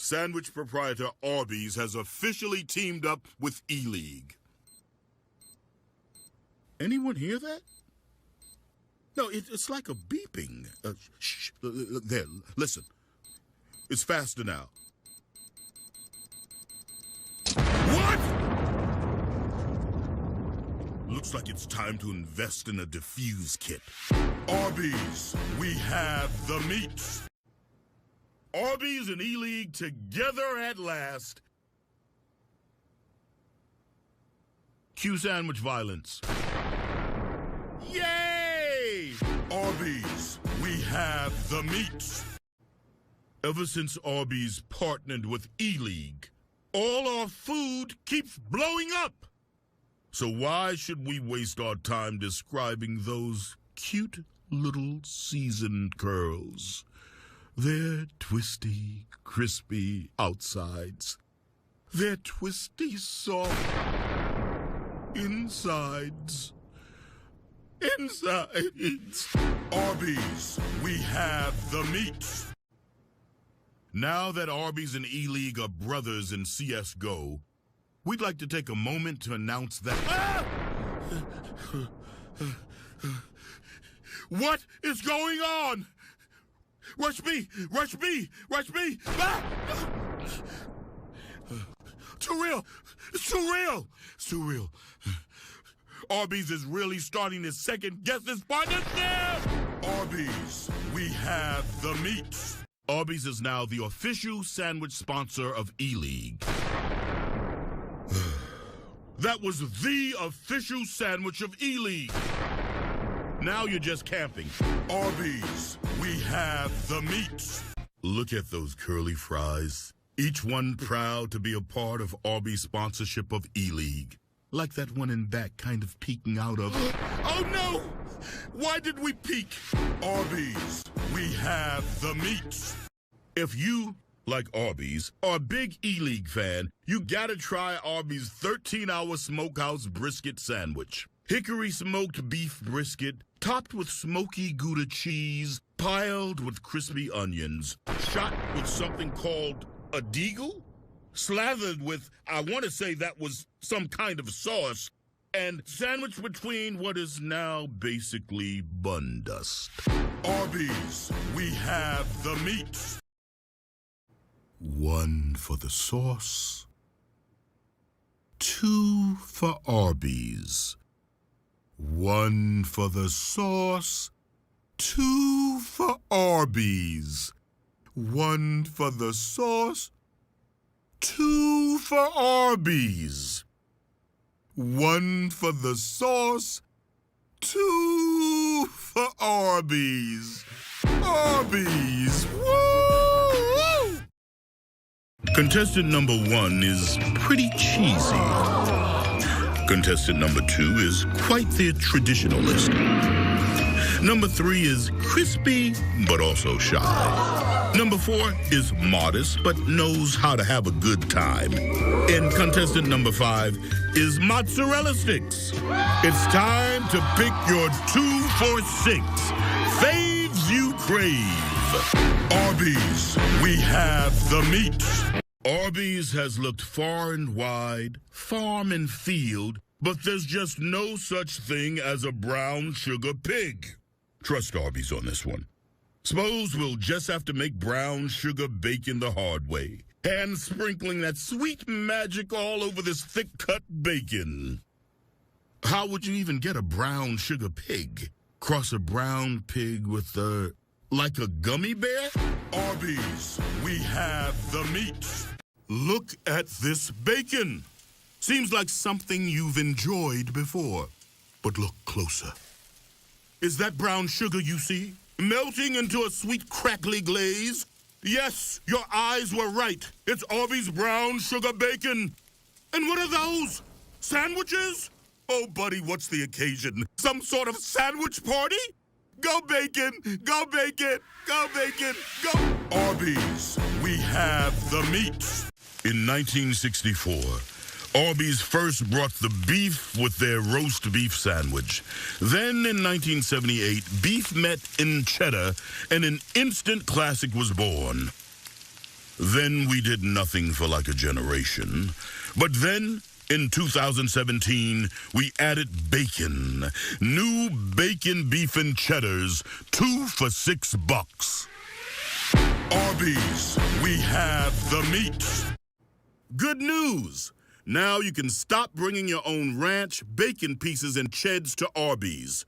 sandwich proprietor Arby's has officially teamed up with E-League. Anyone hear that? No, it's like a beeping. Shh, there, listen. It's faster now. What? Looks like it's time to invest in a diffuse kit. Arby's, we have the meats. Arby's and E-League together at last. Cue sandwich violence. Yay! Arby's, we have the meats. Ever since Arby's partnered with E-League, all our food keeps blowing up. So why should we waste our time describing those cute little seasoned curls? Their twisty, crispy outsides. Their twisty, soft insides. Insides. Arby's, we have the meats. Now that Arby's and E-League are brothers in CSGO, we'd like to take a moment to announce that... Ah! What is going on? Rush me! Rush me! Rush me! Ah! Too real! It's too real! It's too real. Arby's is really starting to second-guess this partnership! Arby's, we have the meats. Arby's is now the official sandwich sponsor of E-League. That was the official sandwich of E-League. Now you're just camping. Arby's, we have the meats. Look at those curly fries. Each one proud to be a part of Arby's sponsorship of E-League. Like that one in back kind of peeking out of... Oh no! Why did we peek? Arby's, we have the meats. If you, like Arby's, are a big E-League fan, you gotta try Arby's 13-hour smokehouse brisket sandwich. Hickory smoked beef brisket, topped with smoky Gouda cheese, piled with crispy onions, shot with something called a deagle, slathered with, I want to say that was some kind of sauce, and sandwiched between what is now basically bun dust. Arby's, we have the meats. One for the sauce, two for Arby's. One for the sauce, two for Arby's. One for the sauce, two for Arby's. One for the sauce, two for Arby's. Arby's, woo! Contestant number 1 is pretty cheesy. Contestant number 2 is quite the traditionalist. Number 3 is crispy, but also shy. Number 4 is modest, but knows how to have a good time. And contestant number 5 is mozzarella sticks. It's time to pick your 2 for 6 faves you crave. Arby's, we have the meats. Arby's has looked far and wide, farm and field, but there's just no such thing as a brown sugar pig. Trust Arby's on this one. Suppose we'll just have to make brown sugar bacon the hard way, hand sprinkling that sweet magic all over this thick-cut bacon. How would you even get a brown sugar pig? Cross a brown pig with like a gummy bear? Arby's, we have the meats. Look at this bacon. Seems like something you've enjoyed before. But look closer. Is that brown sugar you see? Melting into a sweet crackly glaze? Yes, your eyes were right. It's Arby's brown sugar bacon. And what are those? Sandwiches? Oh, buddy, what's the occasion? Some sort of sandwich party? Go bacon! Go bacon! Go bacon! Go! Arby's, we have the meats. In 1964, Arby's first brought the beef with their roast beef sandwich. Then in 1978, beef met in cheddar, and an instant classic was born. Then we did nothing for like a generation. But then, in 2017, we added bacon. New bacon beef and cheddars, 2 for $6. Arby's, we have the meat. Good news! Now you can stop bringing your own ranch, bacon pieces, and cheds to Arby's.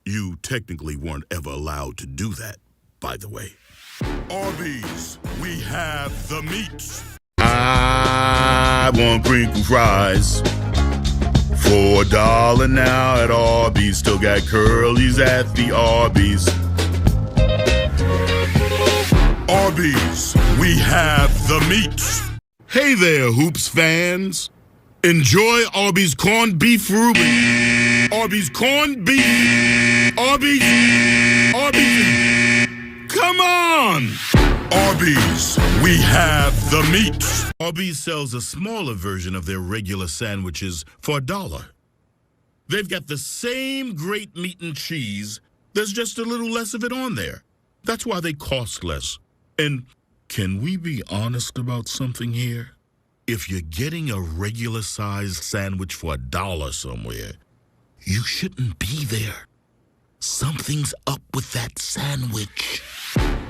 You technically weren't ever allowed to do that, by the way. Arby's, we have the meat. I want crinkle fries. For $1 now at Arby's. Still got curlies at the Arby's. Arby's, we have the meat. Hey there, Hoops fans. Enjoy Arby's corned beef Ruby. Arby's corned beef. Arby's. Come on! Arby's, we have the meat. Arby's sells a smaller version of their regular sandwiches for $1. They've got the same great meat and cheese. There's just a little less of it on there. That's why they cost less. And can we be honest about something here? If you're getting a regular-sized sandwich for $1 somewhere, you shouldn't be there. Something's up with that sandwich.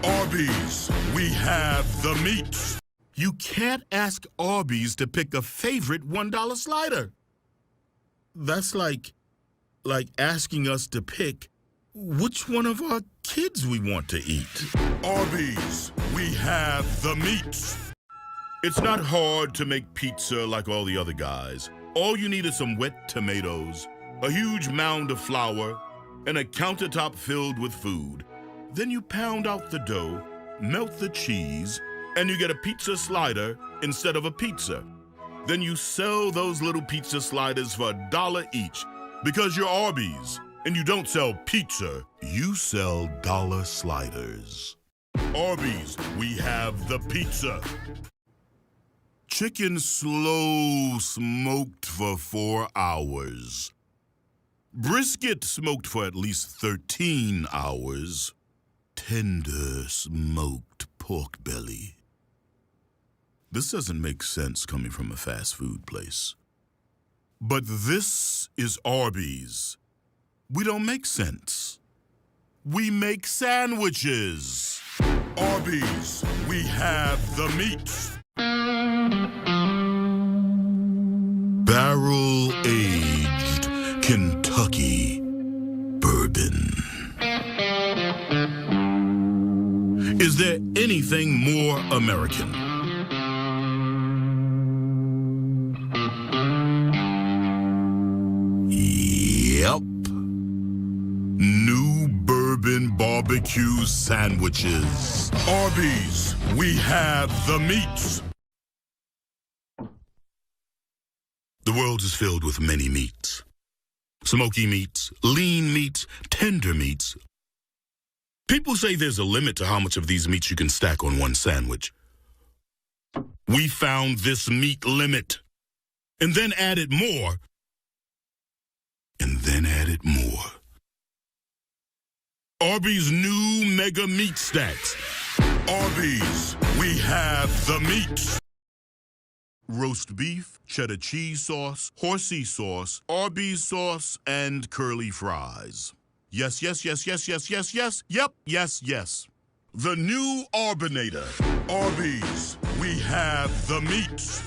Arby's, we have the meat. You can't ask Arby's to pick a favorite $1 slider. That's like asking us to pick which one of our kids we want to eat. Arby's, we have the meat. It's not hard to make pizza like all the other guys. All you need is some wet tomatoes, a huge mound of flour, and a countertop filled with food. Then you pound out the dough, melt the cheese, and you get a pizza slider instead of a pizza. Then you sell those little pizza sliders for $1 each because you're Arby's and you don't sell pizza, you sell dollar sliders. Arby's, we have the pizza. Chicken slow smoked for 4 hours. Brisket smoked for at least 13 hours. Tender smoked pork belly. This doesn't make sense coming from a fast food place. But this is Arby's. We don't make sense. We make sandwiches. Arby's, we have the meat. Barrel-aged Kentucky bourbon. Is there anything more American? Yep. New bourbon barbecue sandwiches. Arby's, we have the meat. The world is filled with many meats. Smoky meats, lean meats, tender meats. People say there's a limit to how much of these meats you can stack on one sandwich. We found this meat limit, and then added more, and then added more. Arby's new mega meat stacks. Arby's, we have the meat. Roast beef, cheddar cheese sauce, horsey sauce, Arby's sauce, and curly fries. Yes, yes, yes, yes, yes, yes, yes. Yep, yes, yes. The new Arbinator. Arby's, we have the meat.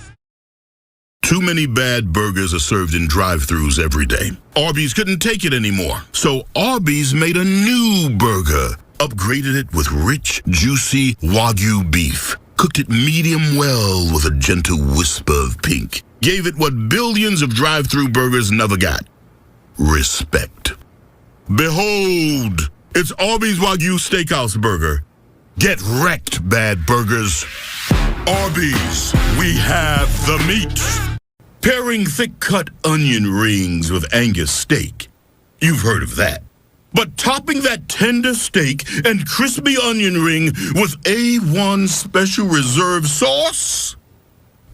Too many bad burgers are served in drive-thrus every day. Arby's couldn't take it anymore. So Arby's made a new burger. Upgraded it with rich, juicy Wagyu beef. Cooked it medium well with a gentle whisper of pink. Gave it what billions of drive-thru burgers never got. Respect. Behold, it's Arby's Wagyu Steakhouse Burger. Get wrecked, bad burgers. Arby's, we have the meat. Pairing thick-cut onion rings with Angus steak. You've heard of that. But topping that tender steak and crispy onion ring with A1 Special Reserve sauce?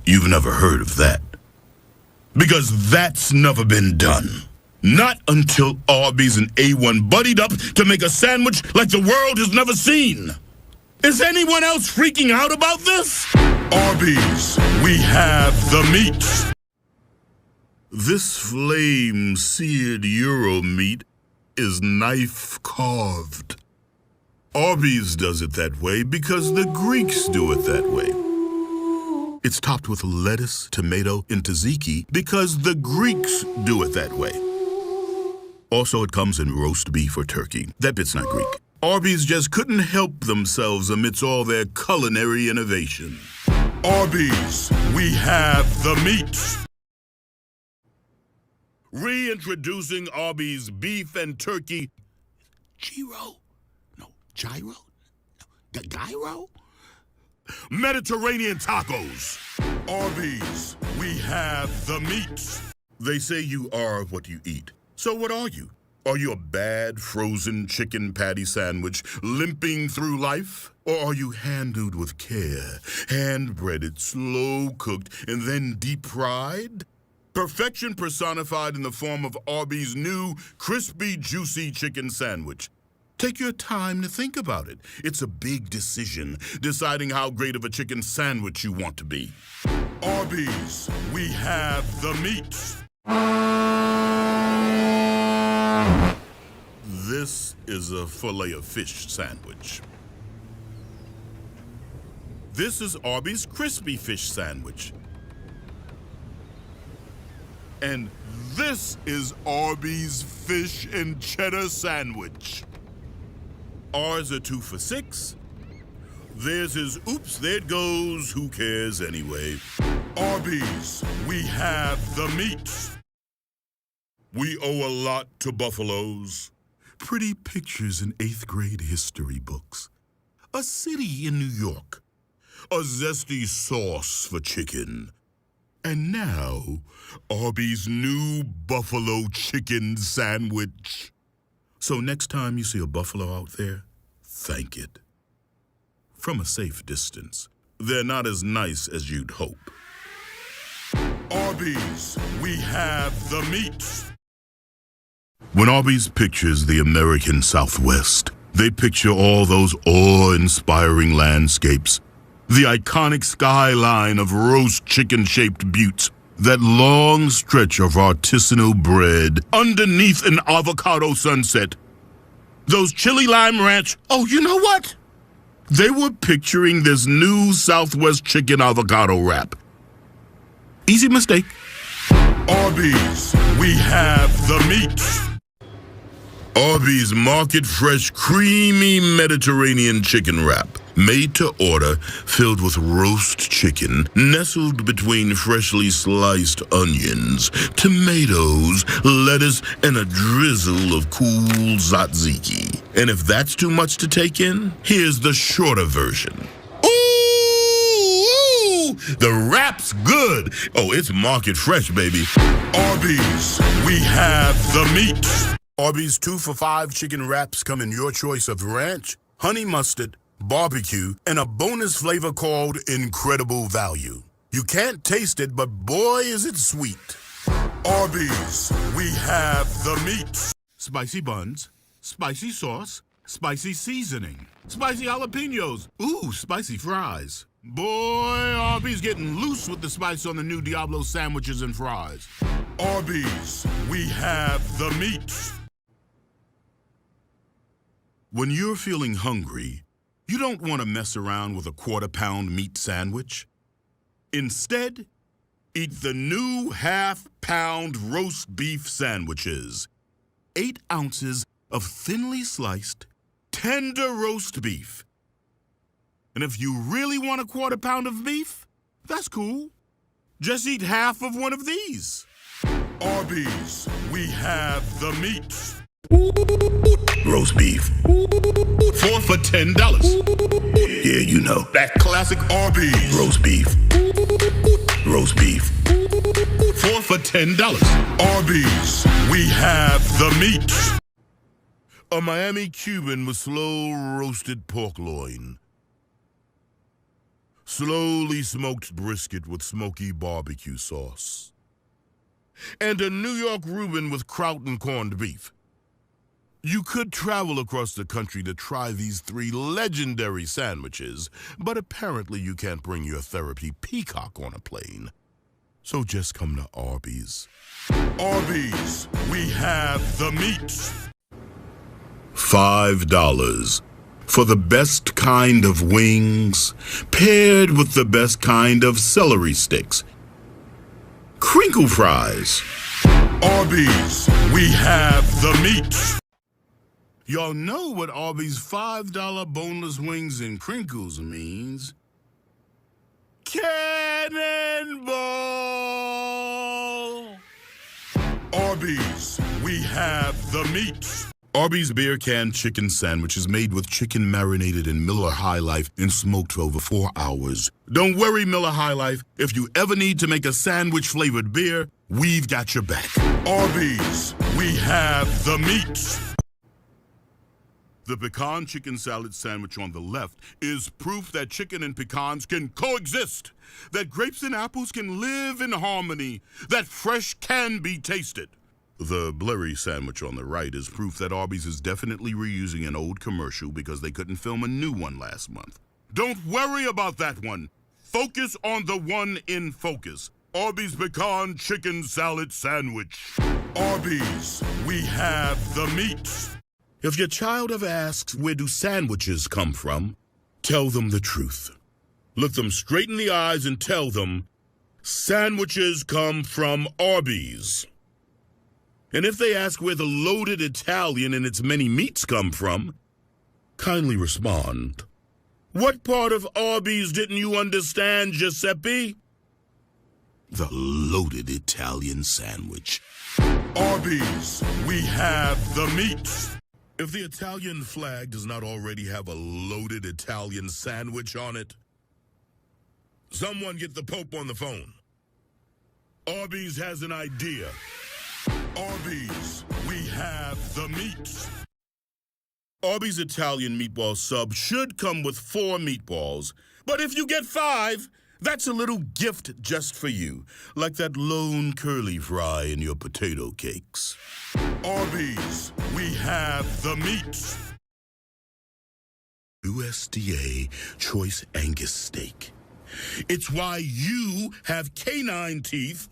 You've never heard of that. Because that's never been done. Not until Arby's and A1 buddied up to make a sandwich like the world has never seen. Is anyone else freaking out about this? Arby's, we have the meat. This flame-seared Euro meat is knife-carved. Arby's does it that way because the Greeks do it that way. It's topped with lettuce, tomato, and tzatziki because the Greeks do it that way. Also, it comes in roast beef or turkey. That bit's not Greek. Arby's just couldn't help themselves amidst all their culinary innovation. Arby's, we have the meat. Reintroducing Arby's beef and turkey. Gyro? No, gyro? No, gyro? Mediterranean tacos. Arby's, we have the meat. They say you are what you eat. So what are you? Are you a bad frozen chicken patty sandwich limping through life? Or are you handled with care, hand-breaded, slow-cooked, and then deep-fried? Perfection personified in the form of Arby's new crispy, juicy chicken sandwich. Take your time to think about it. It's a big decision, deciding how great of a chicken sandwich you want to be. Arby's, we have the meat. This is a filet-o-fish sandwich. This is Arby's crispy fish sandwich. And this is Arby's fish and cheddar sandwich. Ours are 2 for $6. Theirs is, oops, there it goes, who cares anyway. Arby's, we have the meat. We owe a lot to buffaloes. Pretty pictures in 8th grade history books. A city in New York. A zesty sauce for chicken. And now, Arby's new buffalo chicken sandwich. So next time you see a buffalo out there, thank it. From a safe distance. They're not as nice as you'd hope. Arby's, we have the meat. When Arby's pictures the American Southwest, they picture all those awe-inspiring landscapes, the iconic skyline of roast chicken-shaped buttes, that long stretch of artisanal bread underneath an avocado sunset, those chili lime ranch. Oh, you know what? They were picturing this new Southwest chicken avocado wrap. Easy mistake. Arby's, we have the meat. Arby's Market Fresh Creamy Mediterranean Chicken Wrap. Made to order, filled with roast chicken, nestled between freshly sliced onions, tomatoes, lettuce, and a drizzle of cool tzatziki. And if that's too much to take in, here's the shorter version. Ooh! The wrap's good. Oh, it's Market Fresh, baby. Arby's, we have the meat. Arby's 2 for $5 chicken wraps come in your choice of ranch, honey mustard, barbecue, and a bonus flavor called Incredible Value. You can't taste it, but boy is it sweet. Arby's, we have the meat. Spicy buns, spicy sauce, spicy seasoning, spicy jalapenos, ooh, spicy fries. Boy, Arby's getting loose with the spice on the new Diablo sandwiches and fries. Arby's, we have the meat. When you're feeling hungry, you don't want to mess around with a quarter-pound meat sandwich. Instead, eat the new half-pound roast beef sandwiches. 8 ounces of thinly sliced, tender roast beef. And if you really want a quarter pound of beef, that's cool. Just eat half of one of these. Arby's, we have the meat. Roast beef. 4 for $10. Yeah, you know. That classic Arby's. Roast beef. Roast beef. 4 for $10. Arby's, we have the meat. A Miami Cuban with slow roasted pork loin. Slowly smoked brisket with smoky barbecue sauce. And a New York Reuben with kraut and corned beef. You could travel across the country to try these 3 legendary sandwiches, but apparently you can't bring your therapy peacock on a plane. So just come to Arby's. Arby's, we have the meats. $5 for the best kind of wings, paired with the best kind of celery sticks. Crinkle fries. Arby's, we have the meats. Y'all know what Arby's $5 boneless wings and crinkles means. Cannonball! Arby's, we have the meats. Arby's beer can chicken sandwich is made with chicken marinated in Miller High Life and smoked for over 4 hours. Don't worry, Miller High Life. If you ever need to make a sandwich-flavored beer, we've got your back. Arby's, we have the meats. The pecan chicken salad sandwich on the left is proof that chicken and pecans can coexist, that grapes and apples can live in harmony, that fresh can be tasted. The blurry sandwich on the right is proof that Arby's is definitely reusing an old commercial because they couldn't film a new one last month. Don't worry about that one. Focus on the one in focus. Arby's pecan chicken salad sandwich. Arby's, we have the meats. If your child ever asks, where do sandwiches come from? Tell them the truth. Look them straight in the eyes and tell them, sandwiches come from Arby's. And if they ask where the loaded Italian and its many meats come from, kindly respond, what part of Arby's didn't you understand, Giuseppe? The loaded Italian sandwich. Arby's, we have the meats. If the Italian flag does not already have a loaded Italian sandwich on it, someone get the Pope on the phone. Arby's has an idea. Arby's, we have the meats. Arby's Italian meatball sub should come with 4 meatballs, but if you get 5, that's a little gift just for you, like that lone curly fry in your potato cakes. Arby's, we have the meats. USDA Choice Angus Steak. It's why you have canine teeth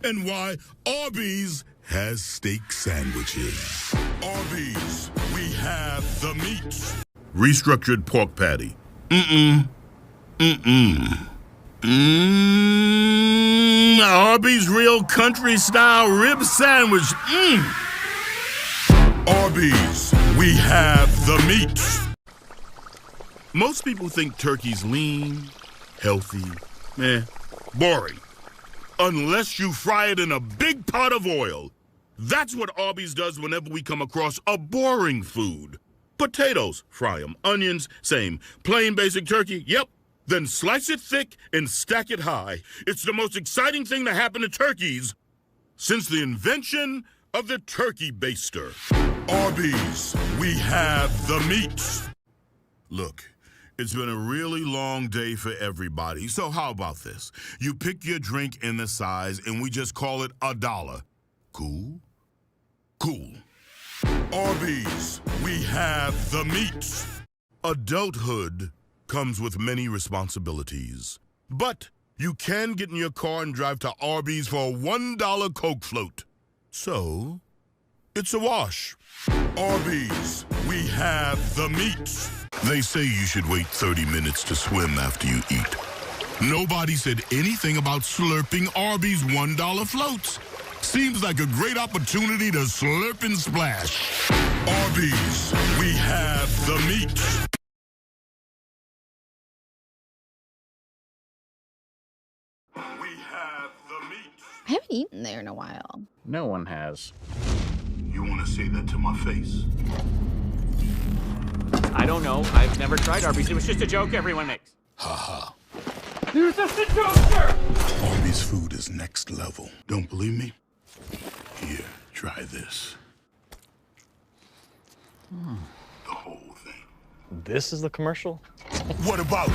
and why Arby's has steak sandwiches. Arby's, we have the meats. Restructured pork patty. Arby's real country style rib sandwich. Arby's, we have the meats. Most people think turkey's lean, healthy, boring. Unless you fry it in a big pot of oil. That's what Arby's does whenever we come across a boring food. Potatoes, fry them. Onions, same. Plain basic turkey, yep. Then slice it thick and stack it high. It's the most exciting thing to happen to turkeys since the invention of the turkey baster. Arby's, we have the meats. Look, it's been a really long day for everybody, so how about this? You pick your drink in the size and we just call it $1. Cool? Cool. Arby's, we have the meats. Adulthood comes with many responsibilities. But you can get in your car and drive to Arby's for a $1 Coke float. So, it's a wash. Arby's, we have the meats. They say you should wait 30 minutes to swim after you eat. Nobody said anything about slurping Arby's $1 floats. Seems like a great opportunity to slurp and splash. Arby's, we have the meats. We have the meats. I haven't eaten there in a while. No one has. You want to say that to my face? I don't know. I've never tried Arby's. It was just a joke everyone makes. Ha ha. It was just a joke, sir! Arby's food is next level. Don't believe me? Here, try this. The whole thing. This is the commercial? What about it?